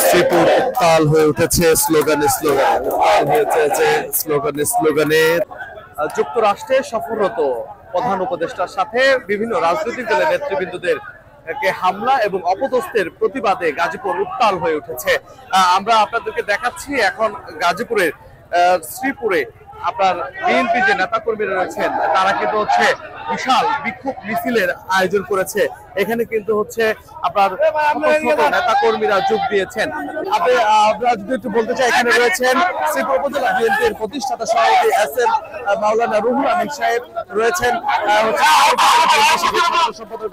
শ্রীপুর উত্তাল হয়ে উঠেছে স্লোগানে স্লোগানে, উত্তাল হয়েছে যে স্লোগানে স্লোগানে। যুক্তরাষ্ট্রে সফররত প্রধান উপদেষ্টার সাথে বিভিন্ন রাজনৈতিক দলের নেতৃবৃন্দদের হামলা এবং অপদস্থের প্রতিবাদে গাজীপুর উত্তাল হয়ে উঠেছে। আমরা আপনাদেরকে দেখাচ্ছি এখন গাজীপুরের শ্রীপুরে আপনার বিএনপি যে নেতা কর্মীরা রয়েছেন তারা কিন্তু হচ্ছে বিশাল বিক্ষোভ মিছিলের আয়োজন করেছে। এখানে কিন্তু হচ্ছে আপনার নেতা কর্মীরা যোগ দিয়েছেন। আমরা যদি একটু বলতে চাই, এখানে রয়েছেন শ্রীপুর উপজেলা বিএনপির প্রতিষ্ঠাতা সভাপতি এস.এম. মাওলানা রুহুল আমিন সাহেব, রয়েছেন সম্পাদক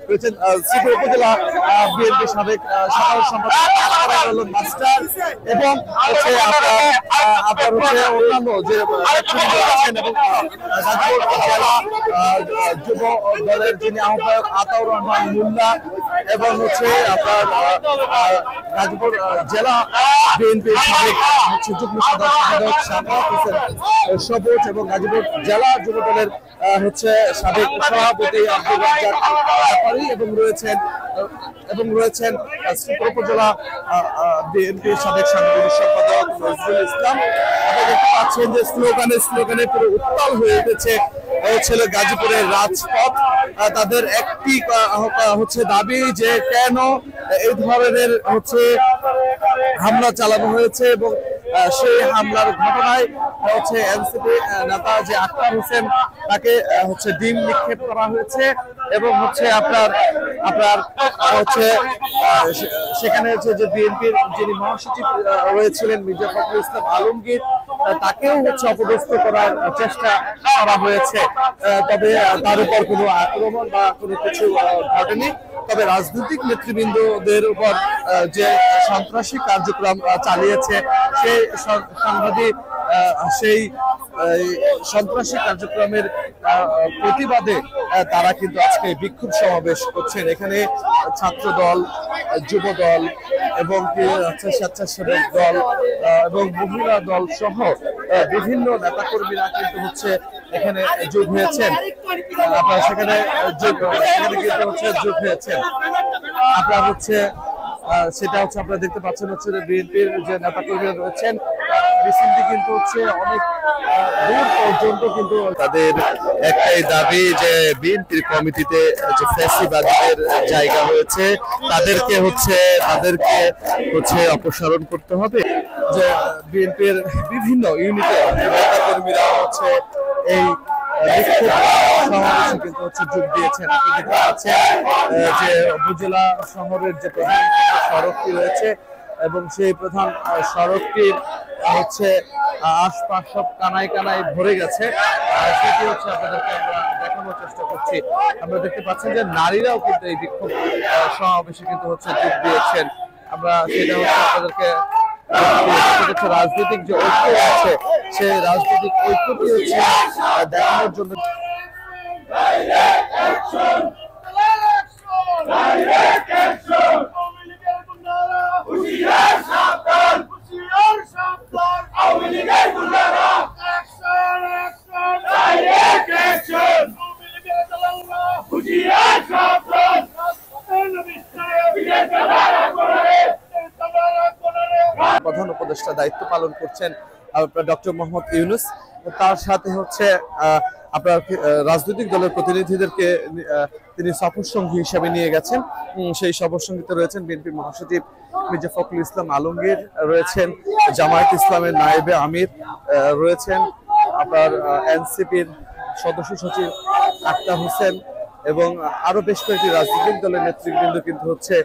রয়েছেন শ্রীপুর উপজেলা বিএনপির সাবেক সাধারণ সম্পাদক মাস্টার, এবং হচ্ছে আপনার হচ্ছে অন্যান্য যে আছেন এবং জেলা যুব দলের যিনি আহ্বায়ক আতাউর রহমান মুন্না, এবং হচ্ছে আপনার গাজীপুর জেলা বিএনপির সাবেক হচ্ছে যুগ্ম সাধারণ সম্পাদক হোসেন সবুজ, এবং গাজীপুর জেলা যুব দলের হচ্ছে সাবেক সভাপতি আব্দুল রাজ্জাক ব্যাপারী, এবং রয়েছেন শ্রীপুর উপজেলা বিএনপির সাবেক সাংগঠনিক সম্পাদক নজরুল ইসলাম। আপনারা দেখতে পাচ্ছেন যে স্লোগানে স্লোগানে পুরো উত্তাল হয়ে উঠেছে ছিল গাজীপুরের রাজপথ। তাদের একটি হচ্ছে দাবি যে কেন এই ধরনের হচ্ছে হামলা চালানো হয়েছে, এবং সেই হামলার ঘটনায় হচ্ছে এনসিপি নেতা যে আক্তার হোসেন তাকে হচ্ছে ডিম নিক্ষেপ করা হয়েছে, এবং হচ্ছে আপনার হচ্ছে সেখানে হচ্ছে যে বিএনপির যিনি মহাসচিব রয়েছিলেন মির্জা ফখরুল ইসলাম আলমগীর, তাকেও হচ্ছে অপদস্থ করার চেষ্টা করা হয়েছে। তবে তার উপর কোনো আক্রমণ বা কোনো কিছু ঘটেনি। তবে রাজনৈতিক নেতৃবৃন্দদের উপর যে সন্ত্রাসী কার্যক্রম চালিয়েছে সেই সন্ত্রাসী কার্যক্রমের প্রতিবাদে তারা কিন্তু আজকে বিক্ষোভ সমাবেশ করছেন। এখানে ছাত্র দল, যুব দল এবং স্বেচ্ছাসেবক দল এবং মহিলা দল সহ বিভিন্ন নেতাকর্মীরা কিন্তু হচ্ছে এখানে যোগ হয়েছেন। আপনারা সেখানে কিন্তু হচ্ছে যোগ হয়েছেন। আপনার হচ্ছে সেটা হচ্ছে আপনারা দেখতে পাচ্ছেন হচ্ছে বিএনপির যে নেতাকর্মীরা রয়েছেন, মিছিলটি কিন্তু হচ্ছে অনেক দূর পর্যন্ত কিন্তু তাদের একটাই দাবি যে বিএনপির কমিটিতে যে ফ্যাসিবাদীদের জায়গা হয়েছে তাদেরকে হচ্ছে অপসারণ করতে হবে। যে বিএনপির বিভিন্ন ইউনিটের নেতাকর্মীরা হচ্ছে এই সমাবেশে কিন্তু হচ্ছে যোগ দিয়েছেন। আপনি দেখতে পাচ্ছেন যে উপজেলা শহরের যে প্রধান সড়কটি রয়েছে এবং সেই প্রধান সড়কটির হচ্ছে আশপাশ সব কানায় কানায় ভরে গেছে, সেটি হচ্ছে আপনাদেরকে আমরা দেখানোর চেষ্টা করছি। আমরা দেখতে পাচ্ছেন যে নারীরাও কিন্তু এই বিক্ষোভ সমাবেশে কিন্তু হচ্ছে যোগ দিয়েছেন। আমরা সেটা হচ্ছে আপনাদেরকে রাজনৈতিক যে ঐক্য আছে সেই রাজনৈতিক ঐক্যটি হচ্ছে দেখানোর জন্য। প্রধান উপদেষ্টা দায়িত্ব পালন করছেন ডক্টর মোহাম্মদ ইউনূস, তার সাথে হচ্ছে আপনার রাজনৈতিক দলের প্রতিনিধিদেরকে তিনি সফর সঙ্গী হিসেবে নিয়ে গেছেন। সেই সফর সঙ্গীতে রয়েছেন বিএনপির মহাসচিব মির্জা ফখরুল ইসলাম আলমগীর, রয়েছেন জামায়াত ইসলামের নায়েবে আমির, রয়েছেন আপনার এনসিপির সদস্য সচিব আক্তার হোসেন, এবং আরো বেশ কয়েকটি রাজনৈতিক দলের নেতৃবৃন্দ কিন্তু হচ্ছে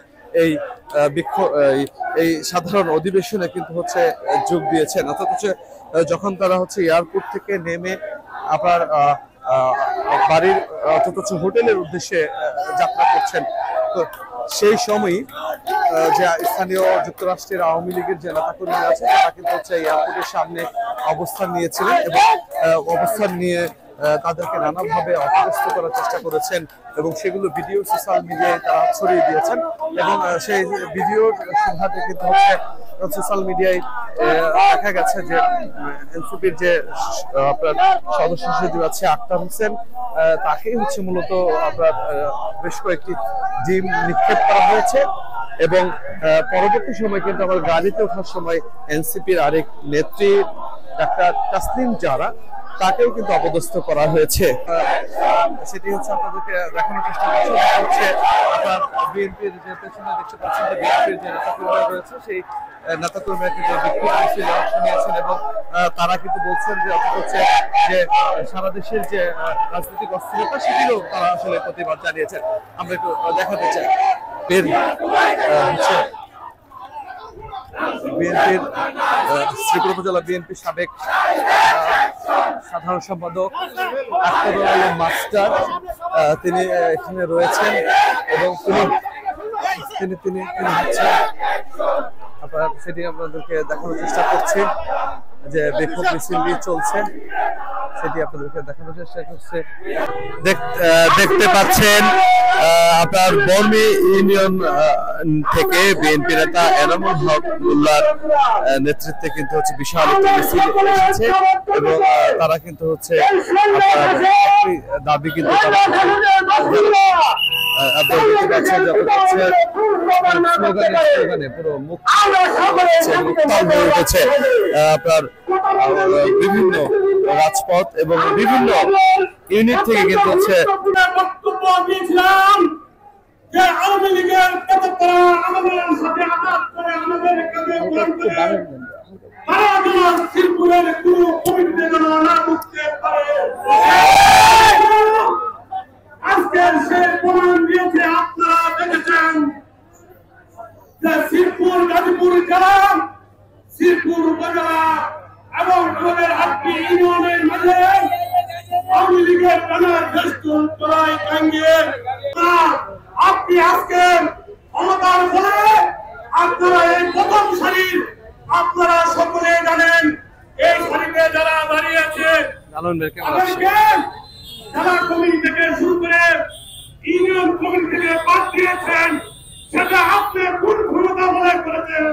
এই সাধারণ অধিবেশনে কিন্তু হচ্ছে যোগ দিয়েছেন। অর্থাৎ হচ্ছে যখন তারা হচ্ছে এয়ারপোর্ট থেকে নেমে আপনার বাড়ির অর্থাৎ হচ্ছে হোটেলের উদ্দেশ্যে যাত্রা করছেন, তো সেই সময়ই যে স্থানীয় যুক্তরাষ্ট্রের আওয়ামী লীগের যে নেতাকর্মীরা আছে তারা কিন্তু হচ্ছে এয়ারপোর্টের সামনে অবস্থান নিয়েছিলেন এবং অবস্থান নিয়ে তাদেরকে নানাভাবে অপদস্থ করার চেষ্টা করেছেন, এবং সেগুলো ভিডিও সোশ্যাল মিডিয়ায় তারা ছড়িয়ে দিয়েছেন। এবং সেই ভিডিওর সুবাদে কিন্তু হচ্ছে সোশ্যাল মিডিয়ায় দেখা গেছে যে এনসিপির যে আপনার সদস্য সচিব আছে আক্তার হোসেন, তাকেই হচ্ছে মূলত আপনার বেশ কয়েকটি ডিম নিক্ষেপ করা হয়েছে এবং পরবর্তী সময় কিন্তু আমার গাড়িতে ওঠার সময় এনসিপির আরেক নেত্রী ডাক্তার তাসনিম জারা তাকেও কিন্তু অপদস্থ করা হয়েছে। সেটি হচ্ছে আপনাদেরকে দেখানোর চেষ্টা করছি, হচ্ছে আপনার বিএনপির যে পেছনে দেখতে পাচ্ছেন যে বিএনপির যে নেতাকর্মীরা রয়েছে সেই নেতাকর্মীরা কিন্তু বিক্ষোভ মিছিল অংশ নিয়েছেন এবং তারা কিন্তু বলছেন যে হচ্ছে যে সারা দেশের যে রাজনৈতিক অস্থিরতা সেটিরও তারা আসলে প্রতিবাদ জানিয়েছেন। আমরা একটু দেখাতে চাই হচ্ছে বিএনপির শ্রীপুর উপজেলা বিএনপির সাবেক সাধারণ সম্পাদক আখতারুল আলম মাস্টার তিনি এখানে রয়েছেন এবং তিনি হচ্ছে আপনার সেটি আপনাদেরকে দেখানোর চেষ্টা করছি যে বিক্ষোভ মিছিলটি চলছে, সেটি আপনাদেরকে দেখানোর চেষ্টা করছে। দেখতে পাচ্ছেন আপনার বর্মি ইউনিয়ন থেকে বিএনপি নেতা এনামুল হক উল্লাহর নেতৃত্বে কিন্তু হচ্ছে বিশাল একটি মিছিল এসেছে এবং তারা কিন্তু হচ্ছে আপনার দাবি কিন্তু আপনারা দেখতে পাচ্ছেন যত হচ্ছে স্লোগানে পুরো মুক্তাল হয়ে উঠেছে আপনার বিভিন্ন রাজপথ এবং বিভিন্ন ইউনিট থেকে কিন্তু হচ্ছে আওয়ামী লীগের আমাদের সাথে আঘাত করে আমাদের শিরপুরের কোনো কমিটিতে যেন না ঢুকতে পারে। আজকের সেই প্রমাণ দিয়েছে, আপনারা দেখেছেন যে শিরপুর গাজীপুর জেলা, শিরপুর উপজেলা এবং আমাদের 8টি ইউনিয়নের মাঝে আওয়ামী লীগের ব্যানার ফেস্টুন তোলাই টাঙ্গিয়ে আপনি আজকে ক্ষমতার ফলে আপনারা এই প্রথম সারির, আপনারা সকলে জানেন এই সারিতে যারা দাঁড়িয়ে আছে যারা কমিটি থেকে শুরু করে ইউনিয়ন কমিটি থেকে বাদ দিয়েছেন, সেটা আপনি কোন ক্ষমতা মনে করেছেন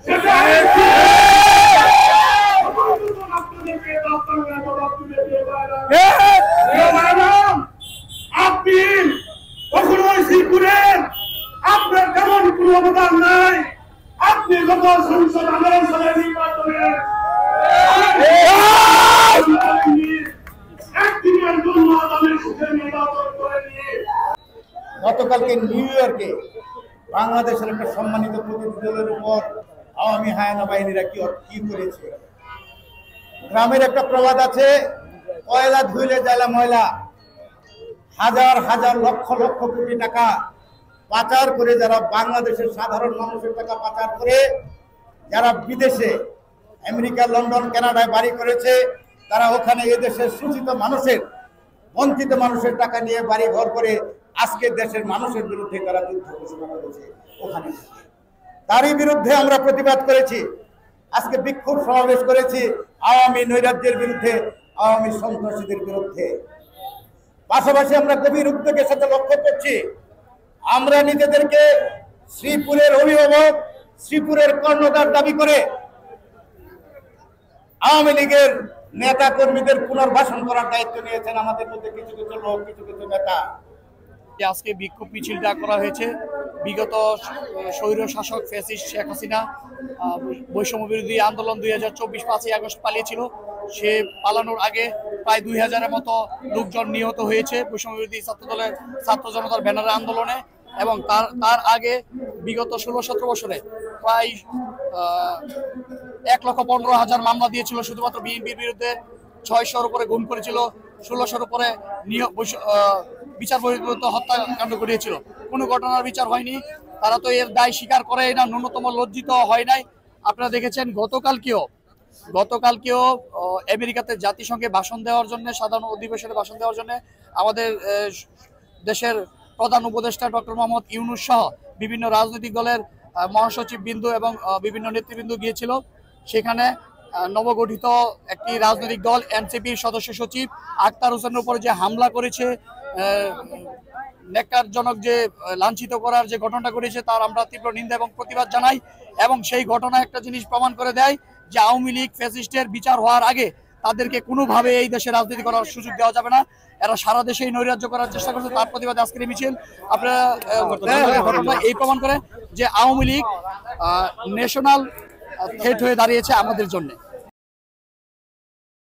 সেটা আপনি কখনোই শিরপুরের আপনার তেমন কোন অবদান নাই। আপনি গত সংসদ আন্দোলন সালে নির্বাচনে একদিনের জন্য দলের সুখে নির্বাচন করেনি। গতকালকে নিউ ইয়র্কে বাংলাদেশের একটা সম্মানিত প্রতিনিধি দলের উপর আওয়ামী হায়ানা বাহিনীরা কি করেছে। গ্রামের একটা প্রবাদ আছে, কয়লা ধুইলে জ্বালা ময়লা। হাজার হাজার লক্ষ লক্ষ কোটি টাকা পাচার করে, যারা বাংলাদেশের সাধারণ মানুষের টাকা পাচার করে যারা বিদেশে আমেরিকা, লন্ডন, কানাডায় বাড়ি করেছে, তারা ওখানে এদেশের শোষিত মানুষের, বঞ্চিত মানুষের টাকা নিয়ে বাড়ি ঘর করে আজকে দেশের মানুষের বিরুদ্ধে তারা যুদ্ধ ঘোষণা করেছে। ওখানে তারই বিরুদ্ধে আমরা প্রতিবাদ করেছি, আজকে বিক্ষোভ সমাবেশ করেছি আওয়ামী নৈরাজ্যের বিরুদ্ধে, আওয়ামী সন্ত্রাসীদের বিরুদ্ধে। পাশাপাশি আমরা গভীর উদ্বেগের সাথে লক্ষ্য করছি, আমরা নিজেদেরকে শ্রীপুরের অভিভাবক, শ্রীপুরের কর্ণধার দাবি করে আওয়ামী লীগের নেতা কর্মীদের পুনর্বাসন করার দায়িত্ব নিয়েছেন আমাদের মধ্যে কিছু কিছু লোক, কিছু কিছু নেতা। আজকে বিক্ষোভ মিছিলটা করা হয়েছে বিগত স্বৈর শাসক ফ্যাসিস্ট শেখ হাসিনা বৈষম্য বিরোধী আন্দোলন 2024 5ই আগস্ট পালিয়েছিল। সে পালানোর আগে প্রায় 2000-এর মতো লোকজন নিহত হয়েছে বৈষম্য বিরোধী ছাত্র জনতার ব্যানারে আন্দোলনে, এবং তার আগে বিগত 16-17 বছরে প্রায় 1,15,000 মামলা দিয়েছিল শুধুমাত্র বিএনপির বিরুদ্ধে। 600-এর উপরে গুম করেছিল, 1600-এর উপরে বিচার বহির্ভূত হত্যাকাণ্ড ঘটিয়েছিল। কোনো ঘটনার বিচার হয়নি, তারা তো এর দায় স্বীকার করে না, ন্যূনতম লজ্জিত হয় নাই। আপনারা দেখেছেন গতকালকেও আমেরিকাতে জাতিসংঘে ভাষণ দেওয়ার জন্য, সাধারণ অধিবেশনে ভাষণ দেওয়ার জন্য আমাদের দেশের প্রধান উপদেষ্টা ডক্টর মোহাম্মদ ইউনূস সহ বিভিন্ন রাজনৈতিক দলের মহাসচিব বিন্দু এবং বিভিন্ন নেতৃবৃন্দ গিয়েছিল। সেখানে নবগঠিত একটি রাজনৈতিক দল এনসিপির সদস্য সচিব আখতার হোসেনের উপর যে হামলা করেছে, ন্যাক্কারজনক যে লাঞ্ছিত করার যে ঘটনাটা ঘটেছে, তার আমরা তীব্র নিন্দা এবং প্রতিবাদ জানাই। এবং সেই ঘটনা একটা জিনিস প্রমাণ করে দেয় যে আওয়ামী লীগ ফ্যাসিস্টের বিচার হওয়ার আগে তাদেরকে কোনোভাবে এই দেশে রাজনীতি করার সুযোগ দেওয়া যাবে না। এরা সারা দেশেই নৈরাজ্য করার চেষ্টা করছে, তার প্রতিবাদে আজকের এই মিছিল। আপনারা ঘটনা এই প্রমাণ করে যে আওয়ামী লীগ ন্যাশনাল থ্রেট হয়ে দাঁড়িয়েছে আমাদের জন্য।